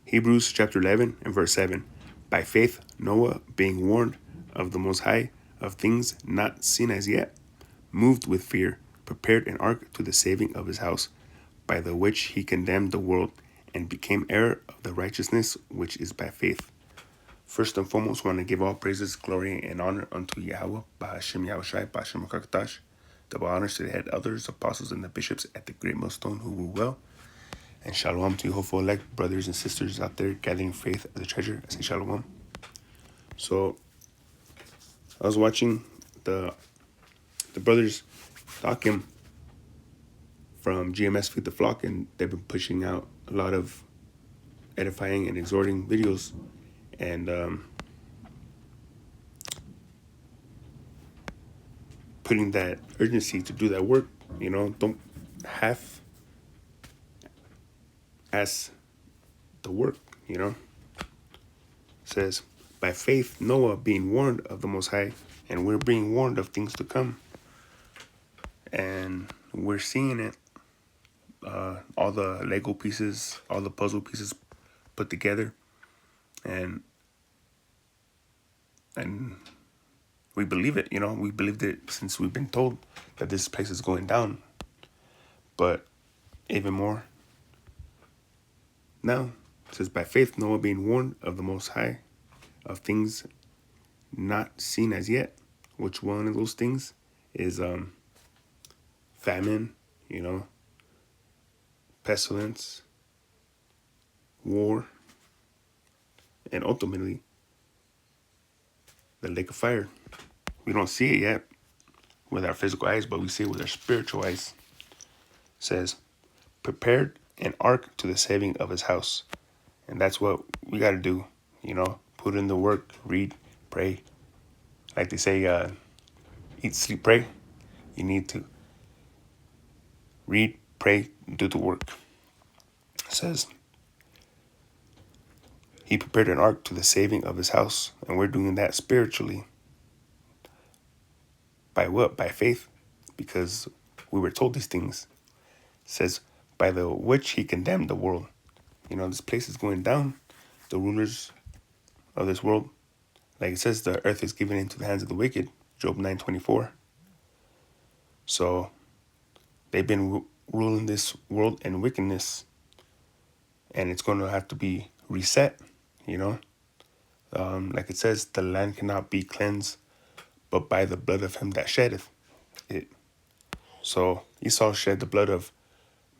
Hebrews chapter 11 and verse 7. By faith, Noah, being warned of the Most High of things not seen as yet, moved with fear, prepared an ark to the saving of his house, by the which he condemned the world, and became heir of the righteousness which is by faith. First and foremost, want to give all praises, glory, and honor unto Yahweh, Bahashem Yahushai, Bahashem Hakaktash. Double honors to the head elders, apostles, and the bishops at the great millstone who rule well. And shalom to you hopeful elect brothers and sisters out there gathering faith as a treasure. I say shalom. So I was watching the brothers talking from GMS Feed the Flock, and they've been pushing out a lot of edifying and exhorting videos, and putting that urgency to do that work. Don't half ass the work. It says, by faith Noah being warned of the Most High, and we're being warned of things to come, and we're seeing it. All the Lego pieces, all the puzzle pieces put together, and we believe it. We believed it since we've been told that this place is going down. But even more now, it says, by faith Noah being warned of the Most High of things not seen as yet. Which one of those things is famine, pestilence, war, and ultimately the lake of fire. We don't see it yet with our physical eyes, but we see it with our spiritual eyes. It says, prepared an ark to the saving of his house. And that's what we got to do, put in the work, read, pray. Like they say, eat, sleep, pray. You need to read, pray, do the work. It says, he prepared an ark to the saving of his house. And we're doing that spiritually. By what? By faith. Because we were told these things. It says, by the which he condemned the world. This place is going down. The rulers of this world, like it says, the earth is given into the hands of the wicked. Job 9:24. So they've been ruling this world in wickedness, and it's going to have to be reset. Like it says, the land cannot be cleansed but by the blood of him that sheddeth it. So Esau shed the blood of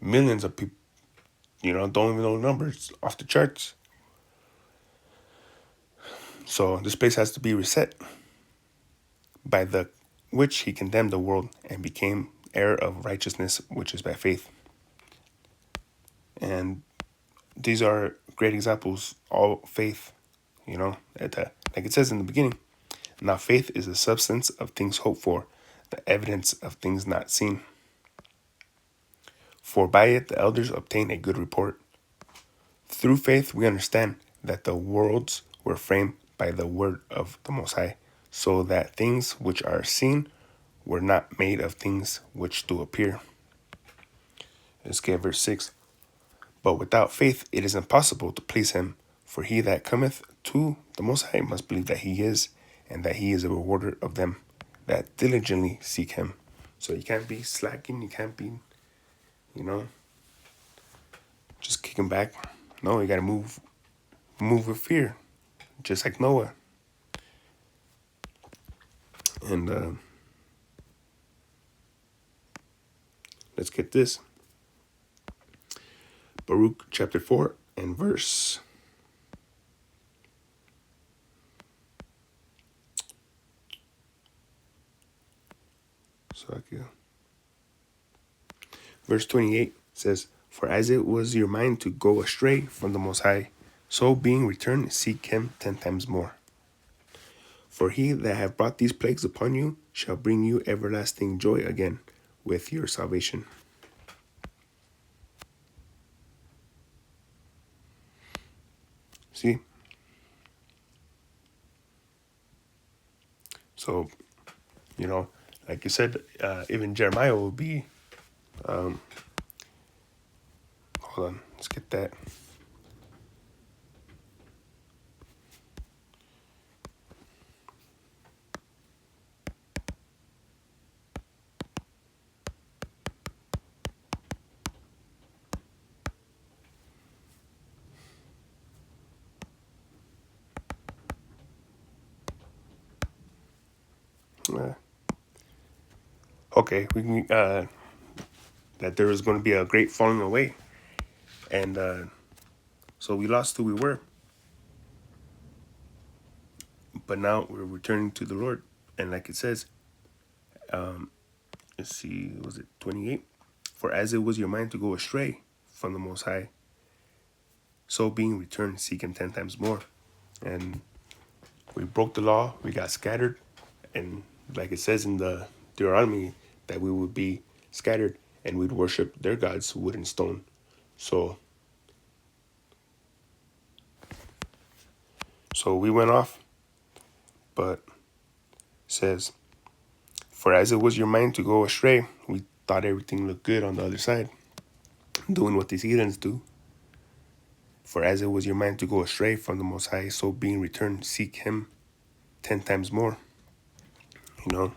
millions of people, don't even know the numbers, off the charts. So this place has to be reset, by the which he condemned the world and became heir of righteousness, which is by faith. And these are great examples, all faith, like it says in the beginning. Now faith is the substance of things hoped for, the evidence of things not seen. For by it the elders obtained a good report. Through faith we understand that the worlds were framed by the word of the Most High, so that things which are seen were not made of things which do appear. Let's get verse 6. But without faith it is impossible to please him, for he that cometh to the Most High must believe that he is, and that he is a rewarder of them that diligently seek him. So you can't be slacking, you can't be, just kicking back. No, you gotta move with fear, just like Noah. And let's get this. Baruch chapter 4 and verse. Verse 28 says, for as it was your mind to go astray from the Most High, so being returned, seek him 10 times more. For he that hath brought these plagues upon you shall bring you everlasting joy again with your salvation. See? So, like you said, even Jeremiah will be, hold on, let's get that. okay, we can that there was going to be a great falling away, and so we lost who we were, but now we're returning to the Lord, and like it says, let's see, was it 28? For as it was your mind to go astray from the Most High, so being returned, seek Him 10 times more. And we broke the law, we got scattered, and like it says in the Deuteronomy, that we would be scattered and we'd worship their gods, wood and stone. So we went off, but it says, for as it was your mind to go astray, we thought everything looked good on the other side, doing what these heathens do. For as it was your mind to go astray from the Most High, so being returned, seek Him 10 times more. You know,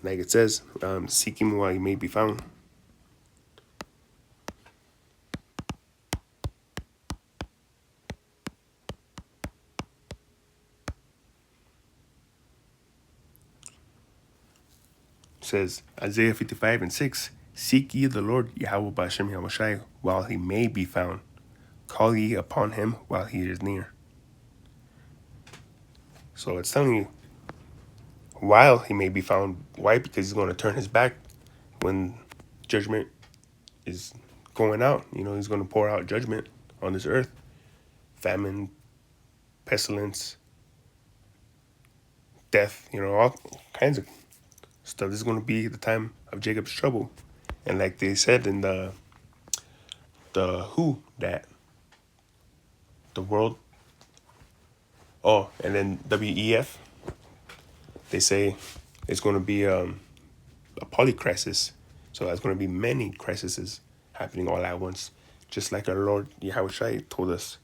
like it says, seek Him while He may be found. It says, Isaiah 55:6, seek ye the Lord Yahweh B'Hashem Yahushai while He may be found. Call ye upon Him while He is near. So it's telling you, while He may be found. Why? Because He's going to turn His back when judgment is going out. You know, He's going to pour out judgment on this earth. Famine, pestilence, death, you know, all kinds of stuff. This is going to be the time of Jacob's trouble. And like they said in the WHO, that the world, and then WEF, they say it's going to be a polycrisis. So there's going to be many crises happening all at once, just like our Lord Yahweh told us.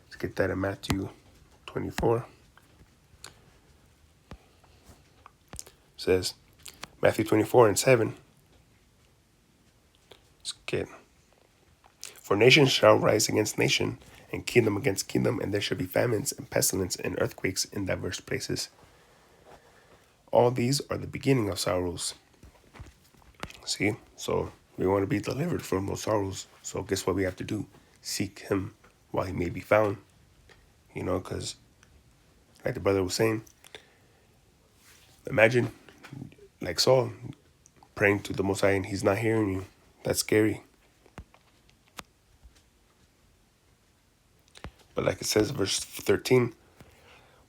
Let's get that in Matthew 24. It says, Matthew 24:7. Let's get, for nation shall rise against nation, and kingdom against kingdom, and there shall be famines and pestilence and earthquakes in diverse places. All these are the beginning of sorrows. See? So we want to be delivered from those sorrows. So guess what we have to do? Seek Him while He may be found. You know, because like the brother was saying, imagine like Saul praying to the Most High and He's not hearing you. That's scary. But like it says, verse 13,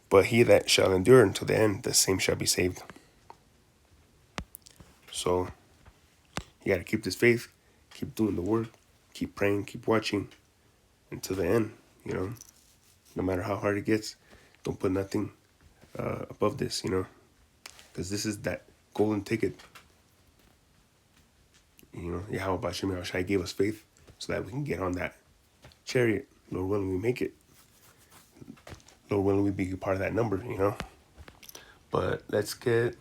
but he that shall endure until the end, the same shall be saved. So you got to keep this faith, keep doing the work, keep praying, keep watching until the end, you know. No matter how hard it gets, don't put nothing above this, you know, because this is that golden ticket. You know, Yahweh B'Hashem Yahushai gave us faith so that we can get on that chariot. Lord willing, we make it. Lord willing, we be a part of that number, you know. But let's get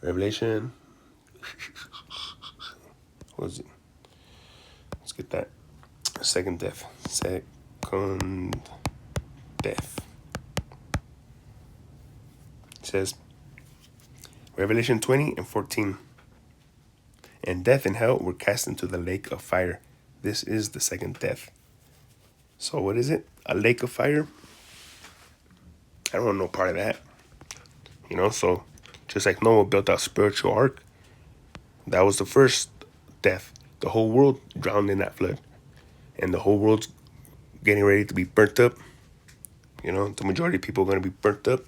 Revelation. What is it? Let's get that. Second death. Second death. It says, Revelation 20:14. And death and hell were cast into the lake of fire. This is the second death. So what is it? A lake of fire? I don't want no part of that. You know, so just like Noah built that spiritual ark, that was the first death. The whole world drowned in that flood. And the whole world's getting ready to be burnt up. You know, the majority of people are going to be burnt up.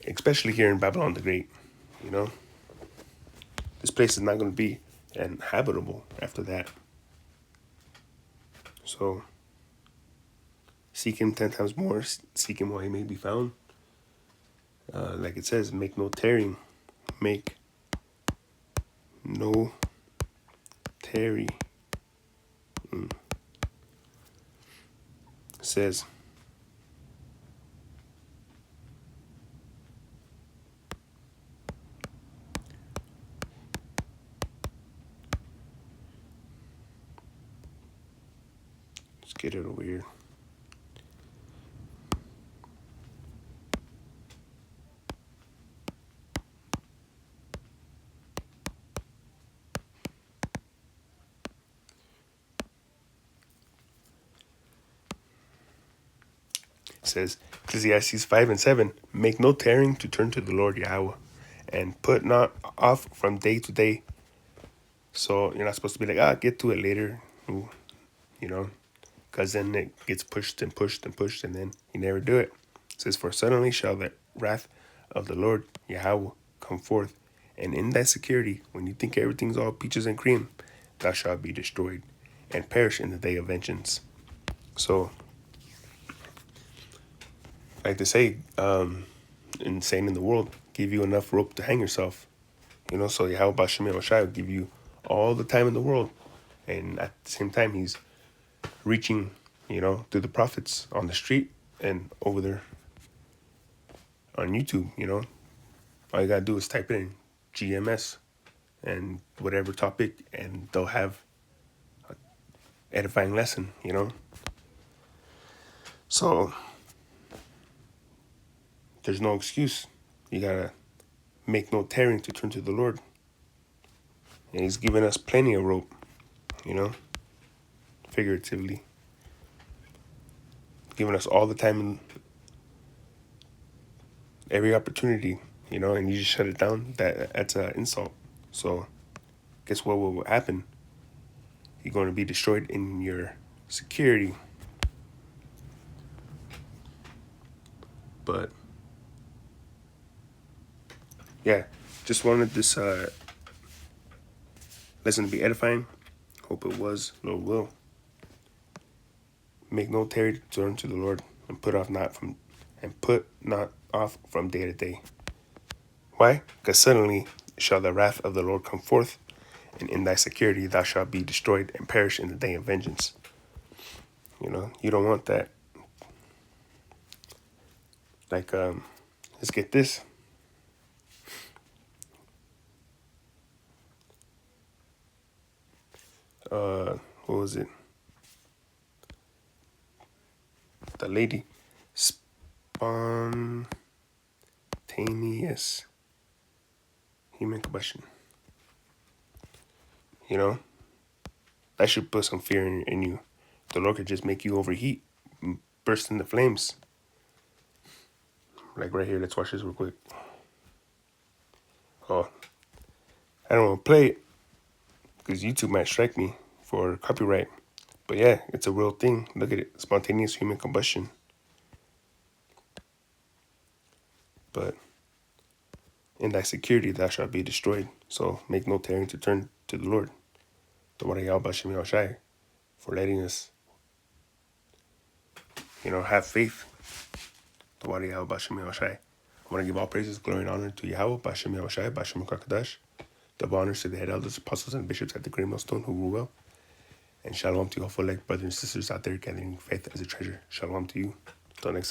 Especially here in Babylon the Great. You know, this place is not going to be inhabitable after that. So seek Him 10 times more. Seek Him while He may be found. Like it says, make no tarrying. Make no tarry. It says, let's get it over here. says Ecclesiastes 5 and 7, make no tearing to turn to the Lord Yahweh, and put not off from day to day. So you're not supposed to be like, get to it later, you know, because then it gets pushed and pushed and pushed, and then you never do it. It says, for suddenly shall the wrath of the Lord Yahweh come forth, and in thy security, when you think everything's all peaches and cream, thou shalt be destroyed and perish in the day of vengeance. So, like they say, insane in the world, give you enough rope to hang yourself. So Yahweh Bashim Yahushai will give you all the time in the world. And at the same time, he's reaching, through the prophets on the street and over there on YouTube, All you got to do is type in GMS and whatever topic, and they'll have an edifying lesson, So there's no excuse. You got to make no tearing to turn to the Lord. And he's given us plenty of rope, figuratively. Giving us all the time and every opportunity, and you just shut it down. That's an insult. So guess what will happen? You're going to be destroyed in your security. But yeah, just wanted this lesson to be edifying. Hope it was. Lord will. Make no tarry to turn to the Lord, and put not off from day to day. Why? Because suddenly shall the wrath of the Lord come forth, and in thy security thou shalt be destroyed and perish in the day of vengeance. You don't want that. Like, let's get this. What was it? The lady. Spontaneous human combustion. That should put some fear in you. The Lord could just make you overheat, burst into flames. Like right here, let's watch this real quick. Oh, I don't want to play it because YouTube might strike me for copyright. But yeah, it's a real thing. Look at it. Spontaneous human combustion. But in thy security thou shalt be destroyed. So make no tearing to turn to the Lord. The word of Yahweh Bashim Yahushai, for letting us, have faith. The word of Yahweh Bashim Yahushai. I want to give all praises, glory, and honor to Yahweh Bashim Yahushai, Bashim Kakadash. Double honors to the head elders, apostles, and bishops at the Great Millstone who rule well. And shalom to you all full-like brothers and sisters out there gathering faith as a treasure. Shalom to you. Till next time.